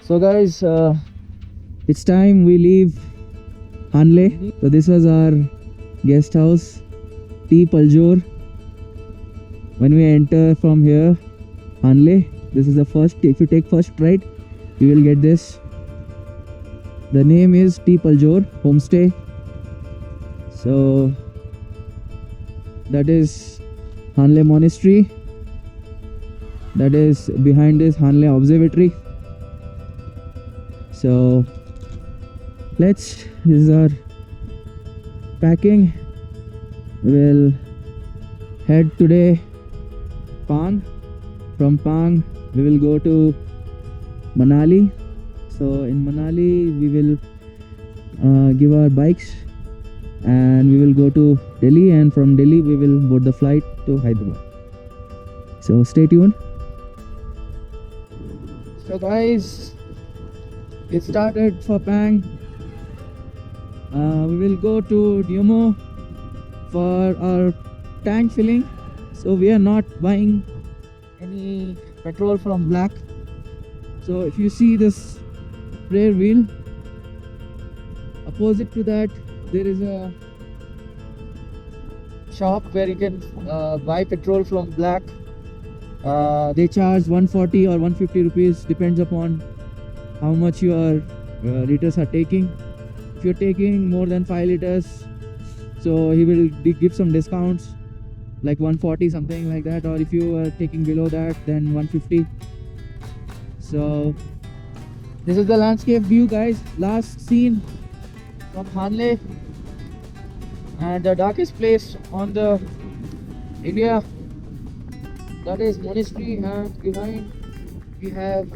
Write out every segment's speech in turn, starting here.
So guys, it's time we leave Hanle. So this was our guest house, T Paljor. When we enter from here, Hanle, this is the first. If you take first right, you will get this. The name is T Paljor Homestay. So that is Hanle Monastery. That is behind this Hanle Observatory. So this is our packing. We'll head today Pang. From Pang we will go to Manali. So in Manali we will give our bikes and we will go to Delhi, and from Delhi we will board the flight to Hyderabad. So stay tuned. So guys, it started for Pang. We will go to Numo for our tank filling. So we are not buying any petrol from Black. So if you see this rear wheel, opposite to that there is a shop where you can buy petrol from Black. They charge 140 or 150 rupees, depends upon how much your liters are taking. If you're taking more than 5 liters, so he will give some discounts like 140 something like that, or if you are taking below that then 150. So this is the landscape view guys, last seen from Hanle, and the darkest place on the India, that is Monastery, and behind we have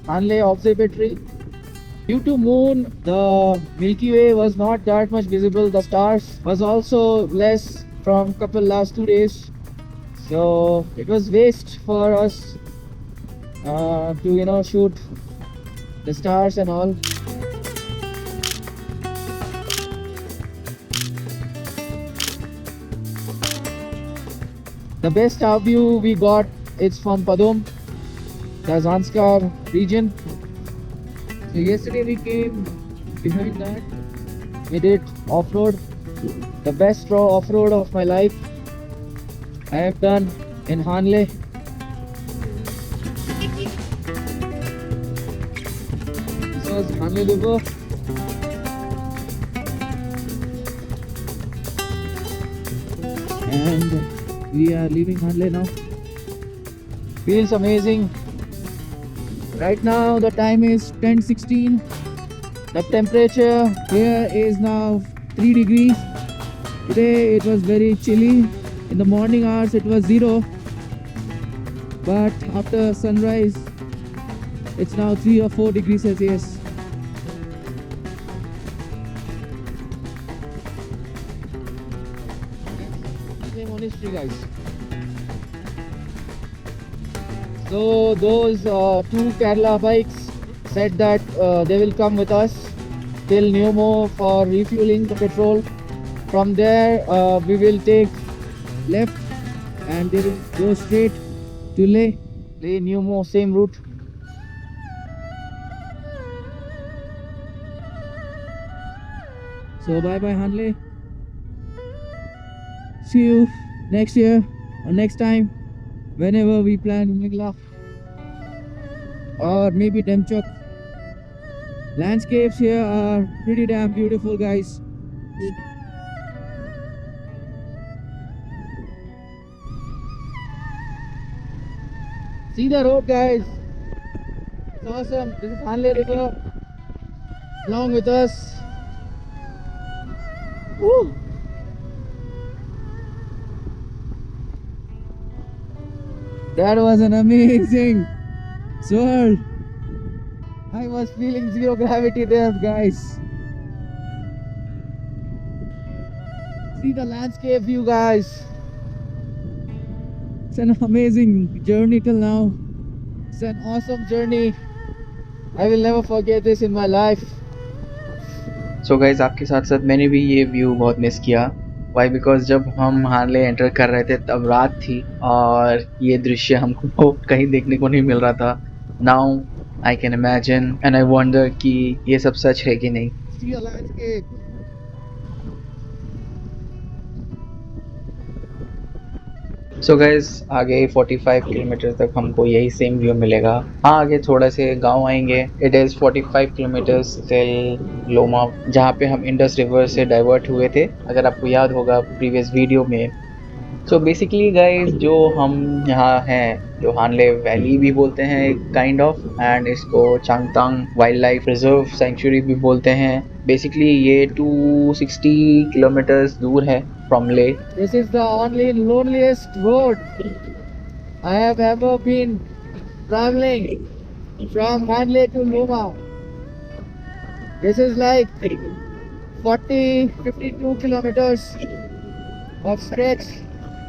Hanle Observatory. Due to moon, the Milky Way was not that much visible. The stars was also less from couple last 2 days. So it was waste for us to shoot the stars and all. The best view we got is from Padum, the Zanskar region. So yesterday we came behind that. We did off-road, the best off-road of my life I have done in Hanle. This was Hanle River. And we are leaving Hanle now. Feels amazing. Right now the time is 10:16. The temperature here is now 3 degrees. Today it was very chilly. In the morning hours it was 0. But after sunrise it's now 3 or 4 degrees Celsius. Monastery guys. So those 2 Kerala bikes said that they will come with us till Numo for refueling the petrol. From there we will take left and they will go straight to Leh Numo, same route. So bye bye Hanle. See you next year or next time, whenever we plan Migla or maybe Demchok. Landscapes here are pretty damn beautiful guys. See the road guys, it's awesome. This is Hanle River along with us. Woo! That was an amazing swirl. I was feeling zero gravity there guys. See the landscape view guys. It's an amazing journey till now. It's an awesome journey. I will never forget this in my life. So guys, आपके साथ साथ मैंने भी ये view बहुत miss किया. Why because जब हम हार्ले एंटर कर रहे थे तब रात थी और ये दृश्य हमको कहीं देखने को नहीं मिल रहा था. Now I can imagine and I wonder कि ये सब सच है कि नहीं. See a landscape. So guys आगे 45 किलोमीटर तक हमको यही सेम व्यू मिलेगा. हाँ, आगे थोड़ा से गांव आएंगे. इट इज़ 45 किलोमीटर्स टिल लोमा, जहाँ पे हम इंडस रिवर से डाइवर्ट हुए थे, अगर आपको याद होगा प्रीवियस वीडियो में. सो बेसिकली गाइज जो हम यहाँ हैं, जो हानले वैली भी बोलते हैं काइंड ऑफ, एंड इसको चांगतांग वाइल्ड लाइफ रिजर्व सेंचुरी भी बोलते हैं. बेसिकली ये 260 किलोमीटर्स दूर है फ्रॉम ले. This is the only loneliest road I have ever been traveling from Hanle to Loma. This is like 52 kilometers of stretch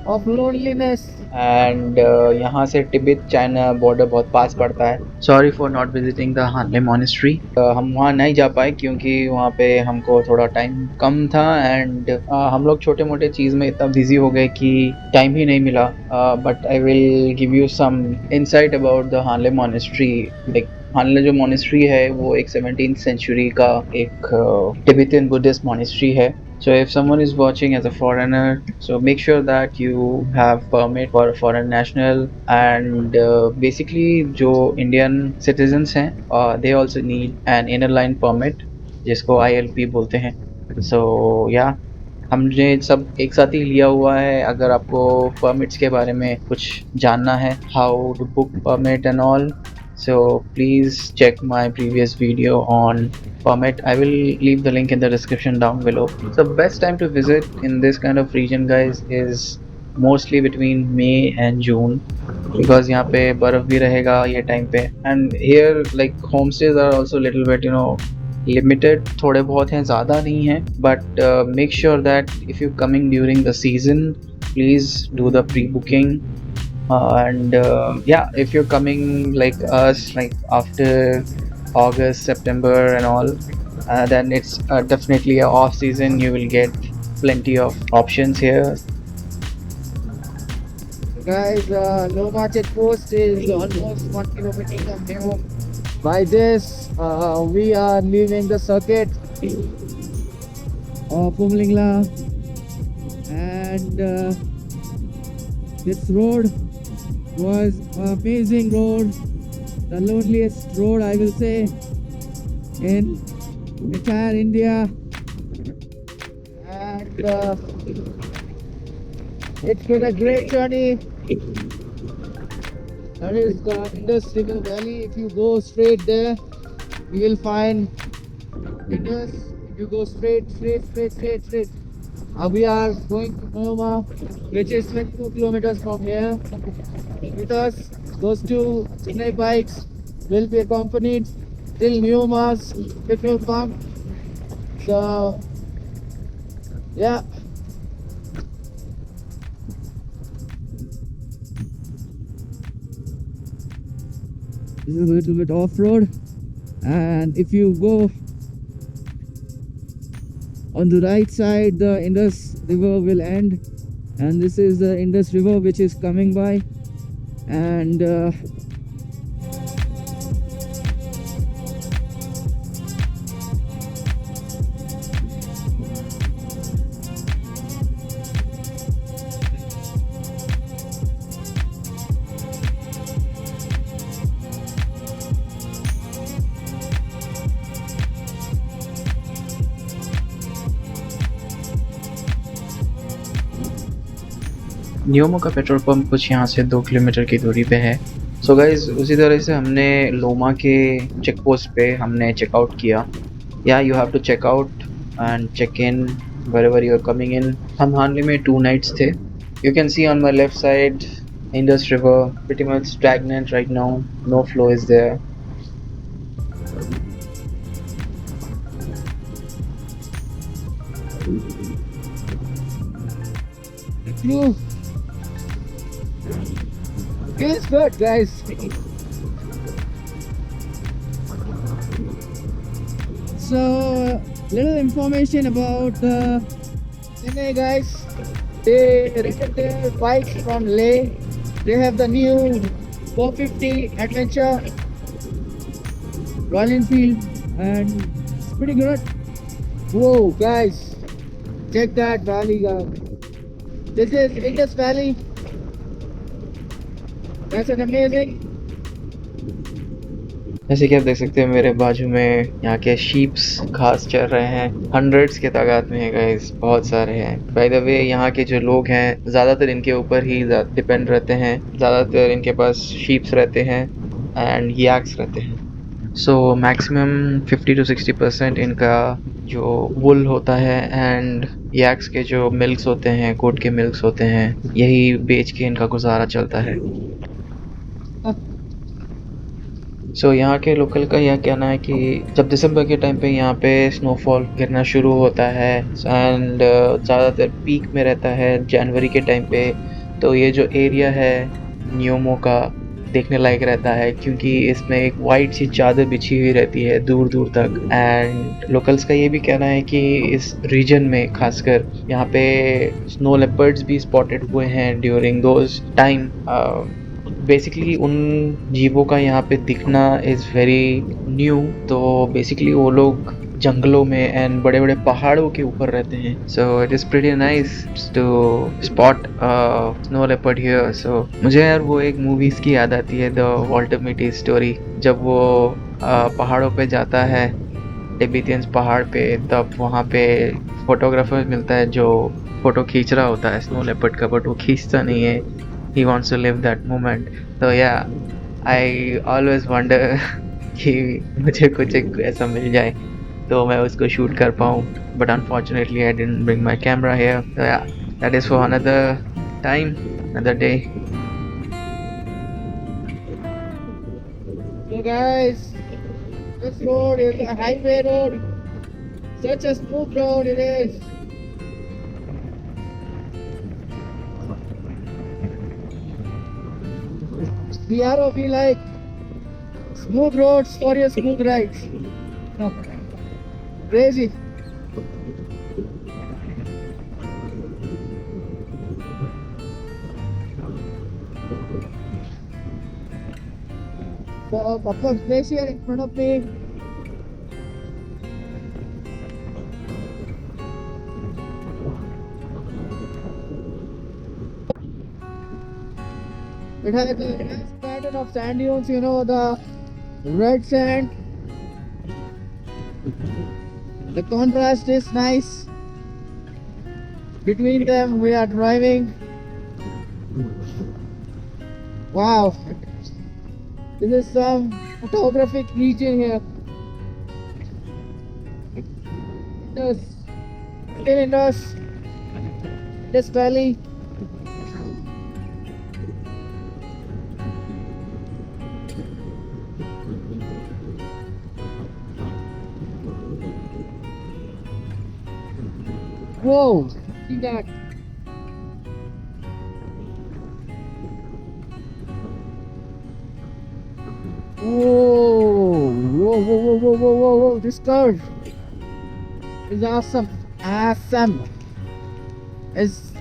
of loneliness. And यहाँ से Tibet China border बहुत पास पड़ता है. Sorry for not visiting the Hanle monastery. हम वहाँ नहीं जा पाए क्योंकि वहाँ पे हमको थोड़ा टाइम कम था, एंड हम लोग छोटे मोटे चीज़ में इतना बिजी हो गए कि टाइम ही नहीं मिला. But I will give you some insight about the Hanle monastery. Like Hanle जो मॉनेस्ट्री है वो एक 17th सेंचुरी का एक तिब्बतन बुद्धिस्ट मॉनेस्ट्री है. So if someone is watching as a foreigner, so make sure that you have permit for a foreign national, and basically जो Indian citizens हैं, they also need an inner line permit, जिसको ILP बोलते हैं. So yeah, हमने सब एक साथ ही लिया हुआ है. अगर आपको परमिट्स के बारे में कुछ जानना है, how to book permit and all, so please check my previous video on permit. I will leave the link in the description down below. So best time to visit in this kind of region guys is mostly between May and June, because यहाँ पे बर्फ भी रहेगा ये time पे. and here like homestays are also little bit limited, थोड़े बहुत हैं, ज़्यादा नहीं हैं. but make sure that if you coming during the season, please do the pre-booking. And yeah, if you're coming like us, like after August, September and all, then it's definitely a off season. You will get plenty of options here. Guys, Loma checkpost is almost 1 kilometer from here. By this, we are leaving the circuit of Pumlingla, and this road was an amazing road, the loneliest road I will say in entire India, and it's been a great journey. That is the Indus River Valley. If you go straight there, you will find Indus. If you go straight. We are going to Noma, which is 22 kilometers from here. With us, those two Chennai bikes will be accompanied till Neoma's petrol pump. So, yeah. This is a little bit off-road, and if you go on the right side, the Indus River will end, and this is the Indus River which is coming by, and न्योमो का petrol pump कुछ यहाँ से 2 kilometre की दूरी पे है. So guys उसी तरह से हमने लोमा के चेक पोस्ट पे हमने चेकआउट किया. Yeah you have to check out and check in wherever you are coming in. हम हानले में 2 nights थे. You can see on my left side Indus River pretty much stagnant right now, no flow is there. you feels good, guys. So, little information about Chennai guys. They rented their bikes from Leh. They have the new 450 Adventure. Royal Enfield, and it's pretty good. Whoa, guys, check that valley, guys. This is Indus Valley. That's an amazing. जैसे कि आप देख सकते हैं मेरे बाजू में यहाँ के शीप्स घास चर रहे हैं, हंड्रेड्स के तादाद में है गाइस, बहुत सारे हैं। बाय द वे यहाँ के जो लोग हैं ज़्यादातर इनके ऊपर ही डिपेंड रहते हैं, ज़्यादातर इनके पास शीप्स रहते हैं एंड याक्स रहते हैं। सो मैक्सिमम 50 to 60% इनका जो वुल होता है एंड याक्स के जो मिल्क्स होते हैं, गोट के मिल्क्स होते हैं, यही बेच के इनका गुजारा चलता है। सो यहाँ के लोकल का यह कहना है कि जब दिसंबर के टाइम पे यहाँ पे स्नोफॉल गिरना शुरू होता है एंड ज़्यादातर पीक में रहता है जनवरी के टाइम पे, तो ये जो एरिया है न्योमो का देखने लायक रहता है, क्योंकि इसमें एक वाइट सी चादर बिछी हुई रहती है दूर दूर तक। एंड लोकल्स का ये भी कहना है कि इस रीजन में खासकर यहाँ पे स्नो लेपर्ड्स भी स्पॉटेड हुए हैं ड्यूरिंग दोज टाइम। बेसिकली उन जीवों का यहाँ पे दिखना इज़ वेरी न्यू, तो बेसिकली वो लोग जंगलों में एंड बड़े बड़े पहाड़ों के ऊपर रहते हैं। So it is pretty nice to spot snow leopard here. So मुझे यार वो एक मूवीज़ की याद आती है, द वॉल्टर मिटी स्टोरी, जब वो पहाड़ों पे जाता है टिबेटियंस पहाड़ पे, तब वहाँ पे फोटोग्राफर मिलता है जो फ़ोटो खींच रहा होता है स्नो लेपर्ड का, बट वो खींचता नहीं है, he wants to live that moment. So yeah, I always wonder कि मुझे कुछ एक ऐसा मिल जाए तो मैं उसको शूट कर पाऊँ, but unfortunately I didn't bring my camera here. So yeah, that is for another time, another day. Hey guys, this road is a highway road. Such a smooth road it is. The arrow be like smooth roads for your smooth rides. No. Crazy. So a couple of glacier in front of me. It has a nice pattern of sand dunes, you know, the red sand. The contrast is nice. Between them, we are driving. Wow. This is some photographic region here. Still in this valley. Whoa, see that? Whoa, whoa, whoa, whoa, whoa, whoa, whoa, whoa, this curve is awesome. Awesome. It's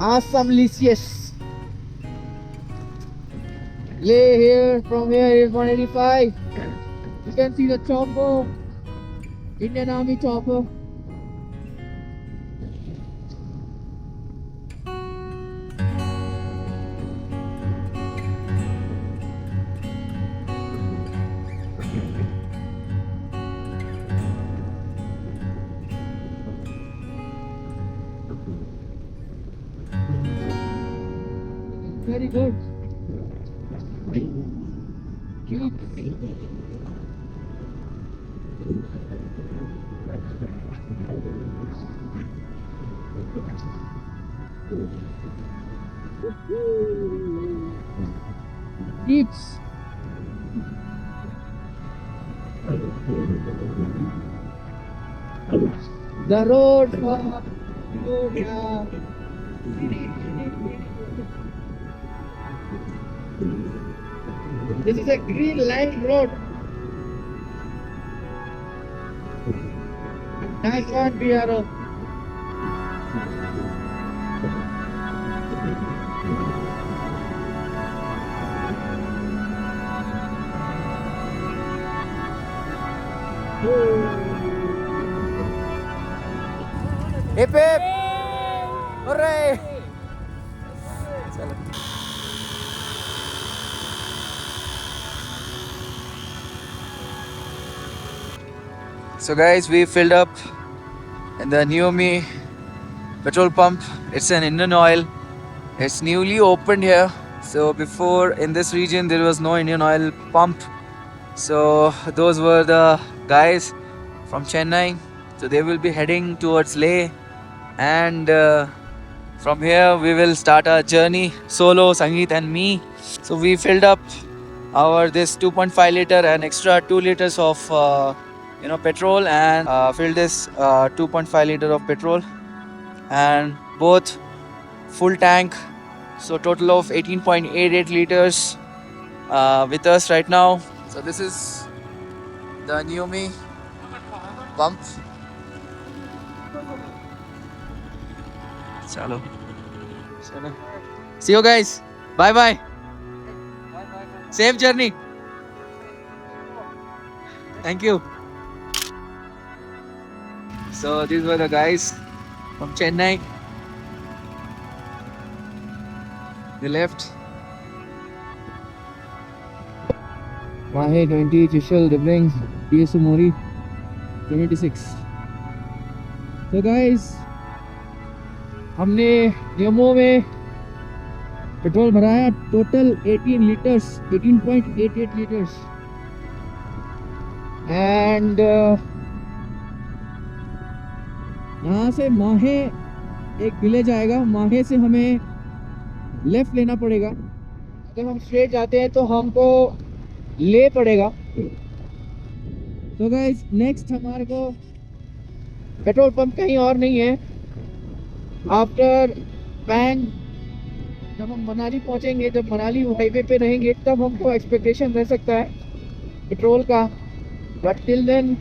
awesome-licious. Lay here, from here is 185. You can see the chopper, Indian Army chopper. Very good. Keeps. The road. This is a green line road. Nice one, Piero. Hip hip! Hooray! So guys, we filled up in the Neomi petrol pump. It's an Indian Oil. It's newly opened here. So before in this region there was no Indian Oil pump. So those were the guys from Chennai. So they will be heading towards Leh, and from here we will start our journey solo, Sangeet and me. So we filled up our this 2.5 liter and extra 2 liters of petrol, and filled this 2.5 liter of petrol and both full tank. So total of 18.88 liters with us right now. So this is the Neomi pump. Chalo. See you guys. Bye bye. Safe journey. Thank you. So these were the guys from Chennai. They left. Mahe 20, Chishal, Dibling, DSU Mori 76. So guys, हमने नियमों में petrol भराया total 18 litres 18.88 litres and यहाँ से माहे एक village आएगा. माहे से हमें लेफ्ट लेना पड़ेगा. अगर हम स्ट्रेट जाते हैं तो हमको ले पड़ेगा. तो गाइस नेक्स्ट हमारे को पेट्रोल पंप कहीं और नहीं है. आफ्टर पैंग जब हम मनाली पहुंचेंगे, जब मनाली हाईवे पे रहेंगे, तब हमको एक्सपेक्टेशन रह सकता है पेट्रोल का. But till then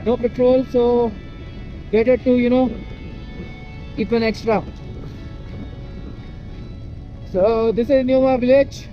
no petrol, so better to keep an extra. So this is न्यूमा village.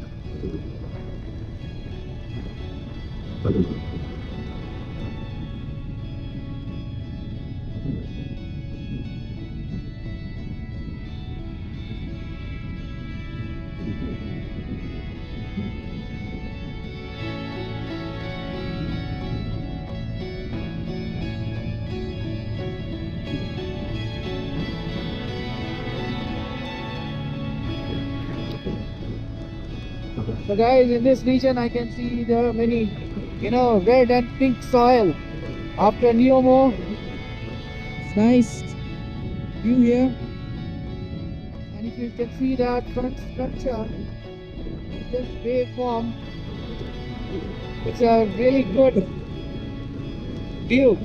So guys, in this region I can see there are many, red and pink soil after Neomo. It's nice view here. And if you can see that front structure, this waveform, it's a really good view.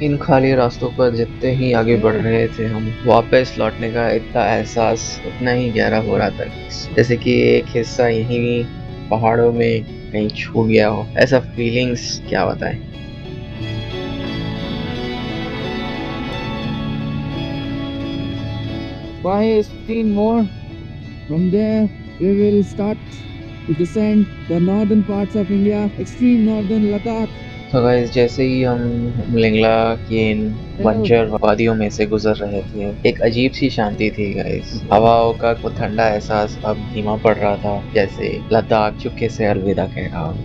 इन खाली रास्तों पर जितने ही आगे बढ़ रहे थे हम, वापस लौटने का इतना एहसास उतना ही गहरा हो रहा था, जैसे कि एक हिस्सा यहीं पहाड़ों में कहीं छू गया हो. ऐसा फीलिंग्स क्या बताएं. Mahe is 15 more. From there we will start to descend the northern parts of India, extreme northern Ladakh. तो गाइस, जैसे ही हम लिंगला की इन बंजर वादियों में से गुजर रहे थे, एक अजीब सी शांति थी गाइस. हवाओं का वो ठंडा एहसास अब धीमा पड़ रहा था, जैसे लद्दाख चुपके से अलविदा कह रहा हो.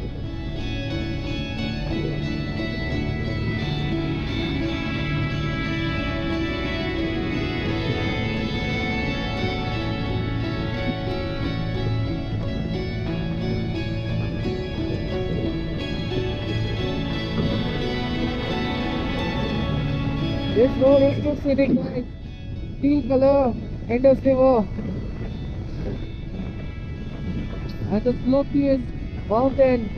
This road is to scenic like teal color end of river, and the slope is mountain.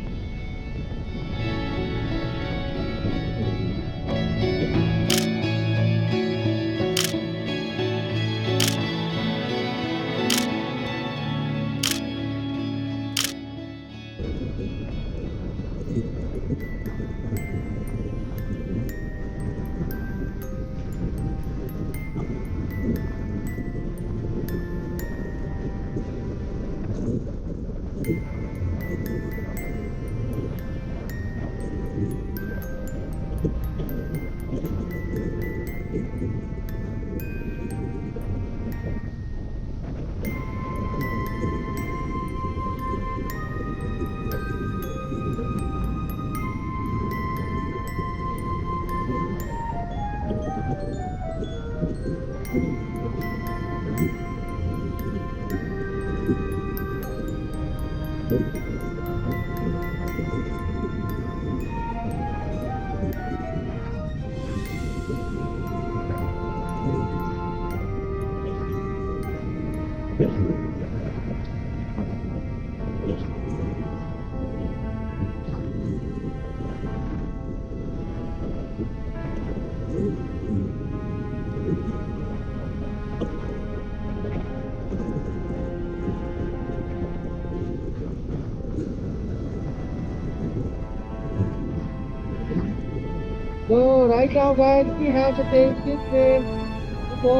So right now, guys, we have to take this train to go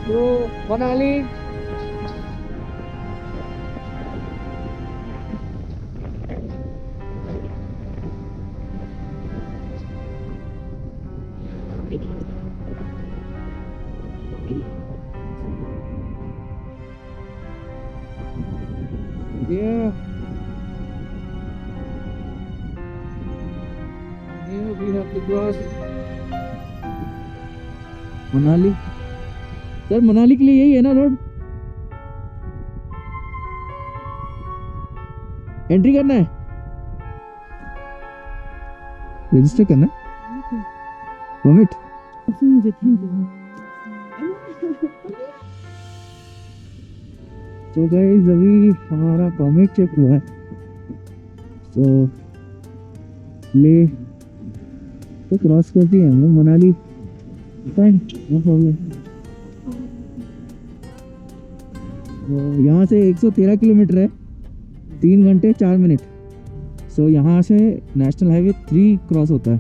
to Manali. Yeah. Here we have to cross Manali. Sir Manali के लिए यही है ना road? Entry करना है, register करना है, permit. तो गाइस अभी हमारा परमिट चेक हुआ है, तो ले तो क्रॉस कर दिए हम लोग मनाली. Fine, no problem. तो यहाँ से 113 किलोमीटर है, 3 घंटे 4 मिनट. सो यहाँ से नेशनल हाईवे 3 क्रॉस होता है.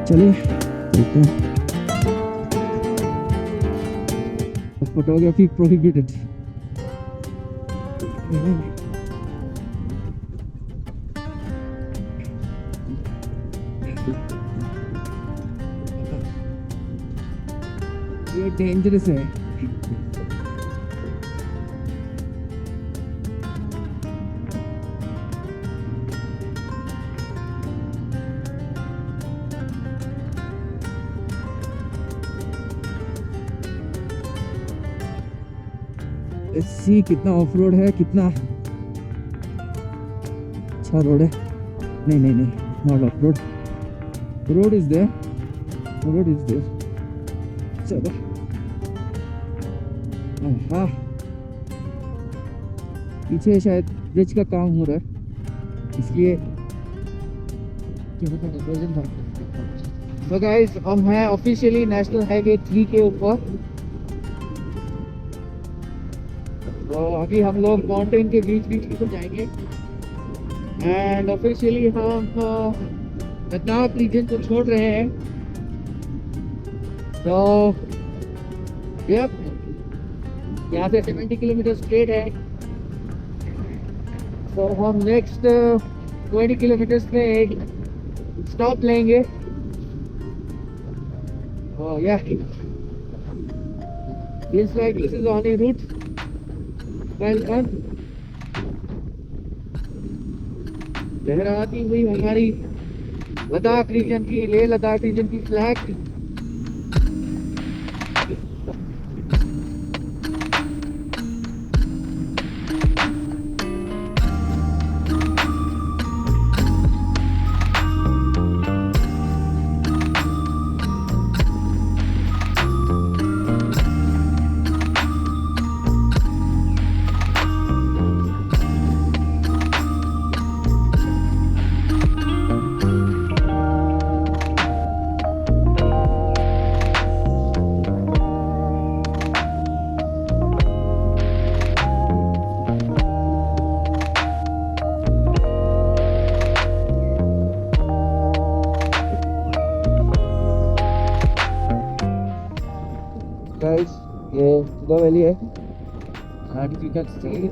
चलिए चलते हैं. Photography prohibited. ये डेंजरस है. सी कितना ऑफ रोड है, कितना अच्छा रोड है. नहीं नहीं नहीं, not off road. Road is there, road is there. चलो. हाँ, पीछे शायद ब्रिज का काम हो रहा है, इसलिए तो गाइस हम हैं ऑफिशियली नेशनल हाईवे 3 के ऊपर. तो अभी हम लोग माउंटेन के बीच बीच में जाएंगे एंड ऑफिशियली हम लद्दाख रीजन को छोड़ रहे हैं. तो यप, यहाँ से 70 किलोमीटर स्ट्रेट है. तो हम नेक्स्ट 20 किलोमीटर्स में एक स्टॉप लेंगे. Oh yeah, feels like this is on a route. Welcome. लहराती हुई हमारी लद्दाख रीजन की, लेह लद्दाख रीजन की फ्लैग. Guys, ये सुधा वैली है. And if you can see,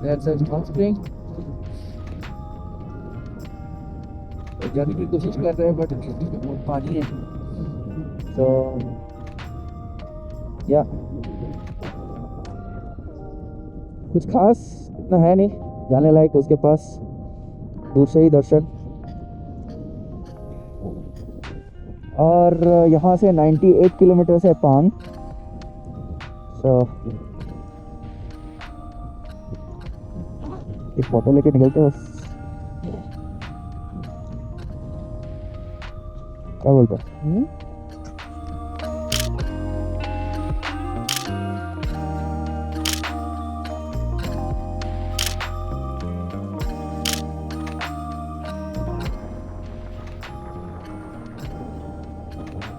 that's a hot spring. जाने की कोशिश कर रहे हैं बट बहुत पानी है. So या कुछ खास इतना है नहीं जाने लायक उसके पास. दूर से ही दर्शन. और यहाँ से 98 किलोमीटर है पांग। सो एक फोटो लेके निकलते हैं बस। क्या बोलते हैं?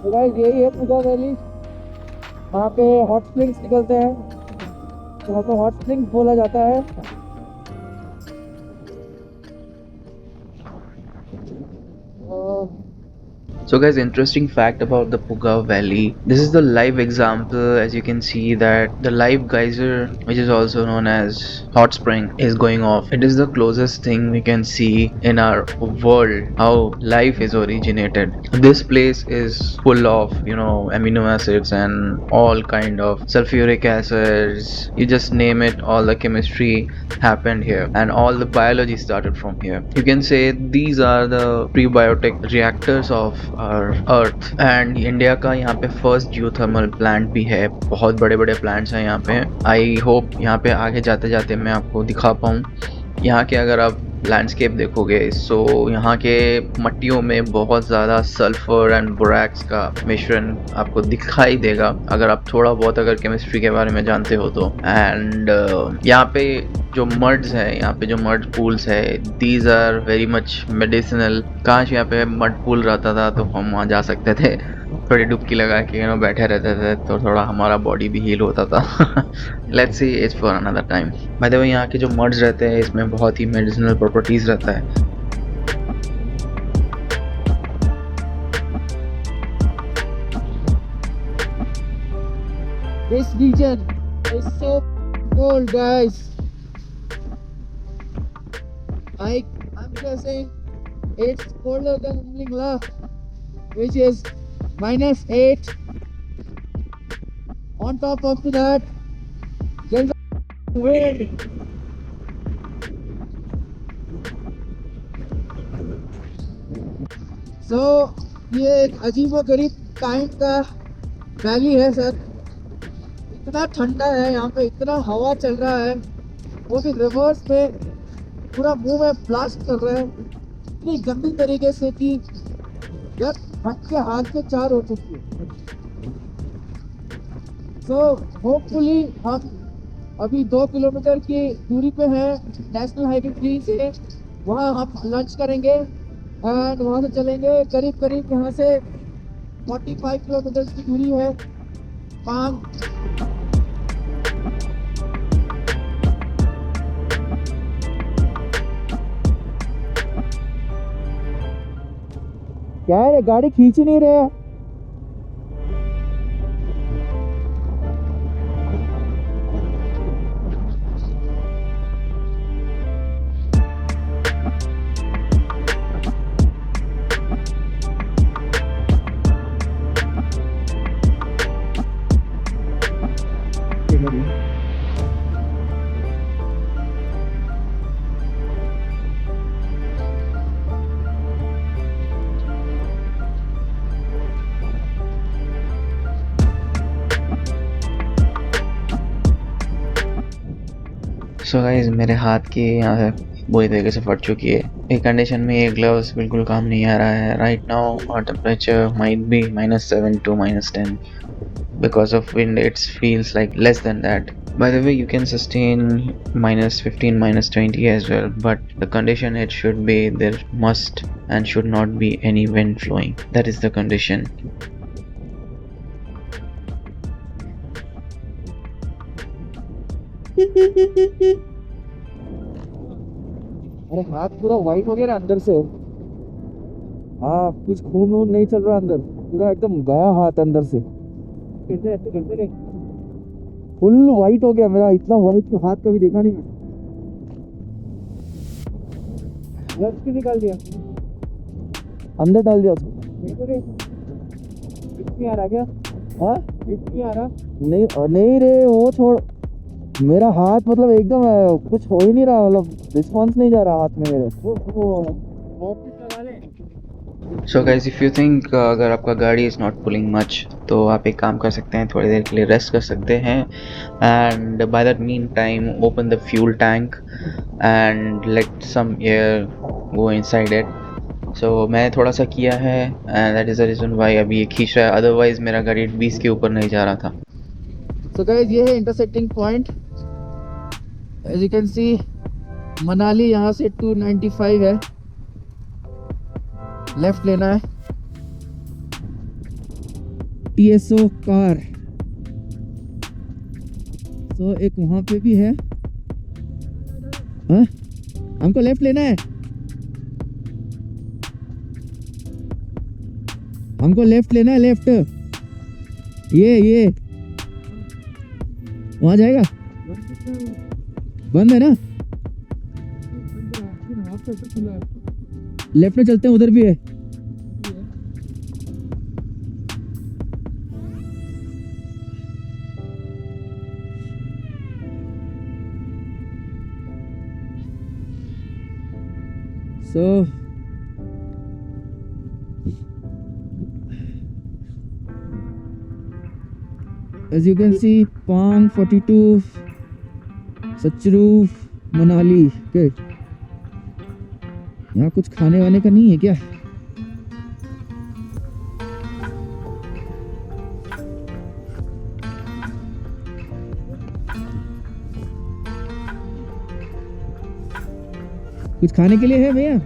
तो गाइस यही है पुगा वैली। वहाँ पे हॉट स्प्रिंग्स निकलते हैं, तो वहाँ पे हॉट स्प्रिंग्स बोला जाता है। So guys, interesting fact about the Puga Valley. This is the live example. As you can see that the live geyser, which is also known as hot spring, is going off. It is the closest thing we can see in our world how life is originated. This place is full of amino acids and all kind of sulfuric acids. You just name it, all the chemistry happened here and all the biology started from here. You can say these are the prebiotic reactors of our earth and India का यहाँ पे first geothermal plant भी है। बहुत बड़े बड़े plants हैं यहाँ पे। आई होप यहाँ पे आगे जाते जाते मैं आपको दिखा पाऊँ। यहाँ के अगर आप लैंडस्केप देखोगे सो यहाँ के मट्टियों में बहुत ज़्यादा सल्फर एंड बोरैक्स का मिश्रण आपको दिखाई देगा अगर आप थोड़ा बहुत अगर केमिस्ट्री के बारे में जानते हो तो। एंड यहाँ पे जो मड्स है, यहाँ पे जो मड पूल्स है, these are very much medicinal. काश यहाँ पे मड पूल रहता था तो हम वहाँ जा सकते थे, थोड़ी डुबकी लगा के बैठे रहते थे तो थोड़ा हमारा बॉडी भी हील होता था। Let's see it's for another time. By the way यहाँ के जो मड्स रहते हैं इसमें बहुत ही मेडिसिनल प्रॉपर्टीज रहता है। This region is so cold, guys. I'm guessing it's colder than Mingla, which is -8. On top of that, there's a wind. So ये एक अजीबोगरीब काइंड का वैली है सर। इतना ठंडा है यहाँ पे, इतना हवा चल रहा है, वो भी रिवर्स में पूरा मुंह में ब्लास्ट कर रहा है इतनी गंदी तरीके से कि यार हट के हाथ के चार हो चुकी है। सो होपफुली हम अभी 2 किलोमीटर की दूरी पे हैं नेशनल हाईवे 3 से। वहाँ हम लंच करेंगे एंड वहाँ से चलेंगे करीब करीब यहाँ से 45 किलोमीटर की दूरी है पांग। क्या है, गाड़ी खींच ही नहीं रहे। सो गाइस मेरे हाथ की यहाँ से बुरी तरीके से फट चुकी है। एक कंडीशन में ये ग्लव्स बिल्कुल काम नहीं आ रहा है। Right now our temperature might be -7 to -10 because of wind. It feels like less than that. By the way, you can sustain -15, -20 as well, but the condition it should be there must and should not be any wind flowing. That is the condition. अरे हाथ पूरा white हो गया ना अंदर से। हाँ, कुछ खून वून नहीं चल रहा अंदर, पूरा एकदम गया हाथ अंदर से। कैसे फुल वाइट हो गया मेरा। इतना वाइट हाथ कभी देखा नहीं मैं। ग्लव्स क्यों निकाल दिया? अंदर डाल दिया उसको। नहीं आ रहा क्या? हाँ, नहीं आ रहा। नहीं रे, वो छोड़। मेरा हाथ मतलब एकदम कुछ हो ही नहीं रहा, मतलब रिस्पॉन्स नहीं जा रहा हाथ में मेरे। वो वापस लगा ले। So guys if you think अगर आपका गाड़ी इज़ नॉट पुलिंग मच तो आप एक काम कर सकते हैं, थोड़ी देर के लिए रेस्ट कर सकते हैं and by that mean time open the fuel tank and let some air go inside it. So मैंने थोड़ा सा किया है and that is the reason why अभी ये खींच रहा है, अदरवाइज़ मेरा गाड़ी 20 के ऊपर नहीं जा रहा था। सो गाइस ये है intersecting point. As you can see Manali यहाँ से 295 है, लेफ्ट लेना है। TSO कार, तो एक वहाँ पे भी है। हाँ? हमको लेफ्ट लेना है, हमको लेफ्ट लेना है, लेफ्ट। ये वहाँ जाएगा, बंद है ना, लेफ्ट में चलते हैं, उधर भी है। So as you can see, Pang 42, सचरू, Manali. Okay. यहाँ कुछ खाने वाने का नहीं है क्या? कुछ खाने के लिए है भैया?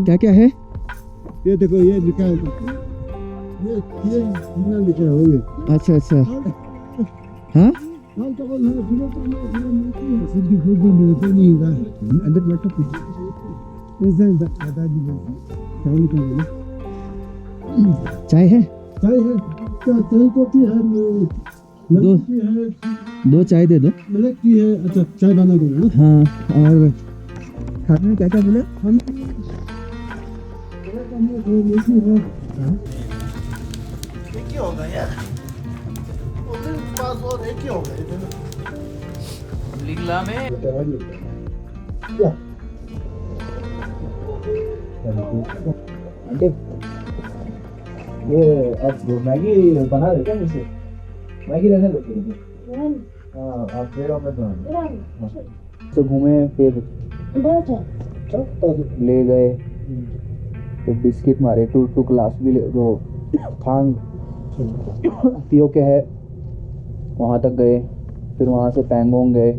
क्या क्या है? ये देखो, ये लिखा है, ये लिखा है। अच्छा अच्छा, हाँ अंदर बैठो, चाय है? चाय है, चाय कॉफी है, दो दो चाय दे दो। मिल्क टी है। अच्छा, चाय बना दो ना। हाँ, और खाने में क्या क्या बोले? आंटी, ये आप मैगी बना रहे क्या मुझसे? मैगी रहने दो फिर। हाँ, आप फिर ऑमलेट बना। तो घूमे, फिर ले गए, फिर बिस्किट मारे, टू क्लास भी ले, वो थांग पियो के है, वहाँ तक गए। फिर वहाँ से पैंगोंग गए,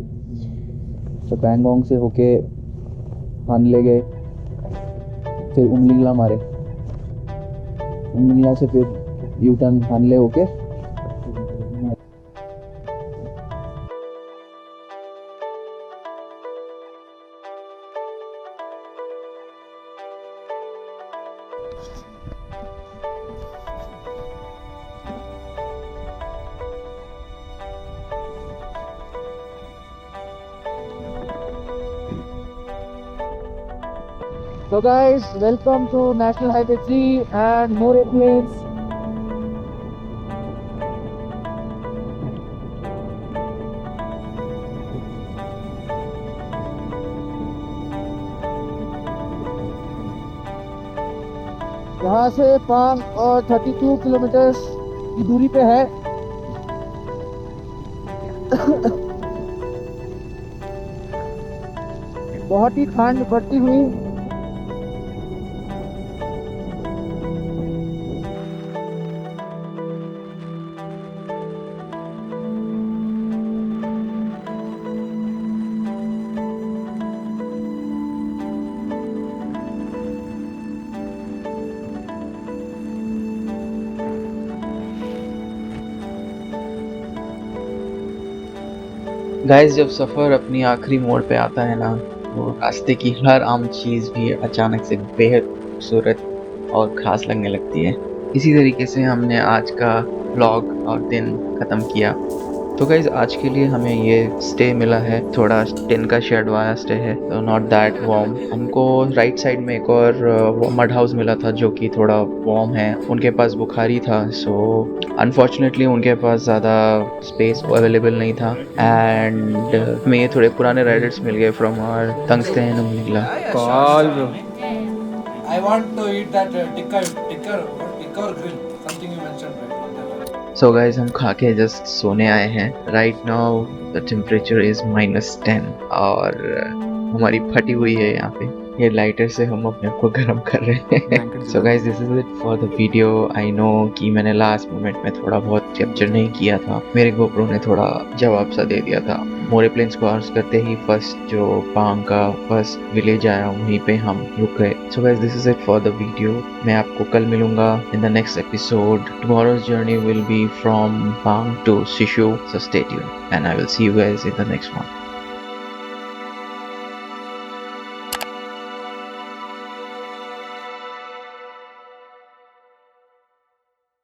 तो पैंगोंग से होके हानले गए, फिर उमलिंगला मारे, उमलिंगला से फिर यू टर्न हानले होके So guys, welcome to National Highway 3 and more airplanes. यहाँ से 5 और 32 किलोमीटर की दूरी पे है। बहुत ही ठंड बढ़ती हुई। गाइस जब सफ़र अपनी आखिरी मोड़ पे आता है ना, तो रास्ते की हर आम चीज़ भी अचानक से बेहद खूबसूरत और ख़ास लगने लगती है। इसी तरीके से हमने आज का व्लॉग और दिन ख़त्म किया। तो गाइज आज के लिए हमें ये स्टे मिला है, थोड़ा टिन का शेड वाला स्टे है, तो नॉट दैट वार्म। हमको राइट साइड में एक और मड हाउस मिला था जो कि थोड़ा वार्म है, उनके पास बुखारी था, सो अनफॉर्चुनेटली उनके पास ज़्यादा स्पेस अवेलेबल नहीं था एंड हमें ये थोड़े पुराने राइडर्स मिल गए फ्रॉम आवर तंगस्तेन निकला call bro. I want to eat that tikka or grill, something you mentioned right. So guys हम खा के जस्ट सोने आए हैं। Right now the temperature is -10 और हमारी फटी हुई है यहाँ पे, ये लाइटर से हम अपने आप को गर्म कर रहे हैं। सो guys this is it for the video. I know कि मैंने लास्ट मोमेंट में थोड़ा बहुत कैप्चर नहीं किया था, मेरे गोप्रो ने थोड़ा जवाब सा दे दिया था। मोरे प्लेन्स क्रॉस करते ही फर्स्ट जो पांग का फर्स्ट विलेज आया वहीं पे हम रुक गए। So guys this is it for the video. मैं आपको कल मिलूंगा in the next episode. Tomorrow's journey will be from Pang to Sissu, so stay tuned and I will see you guys in the next one.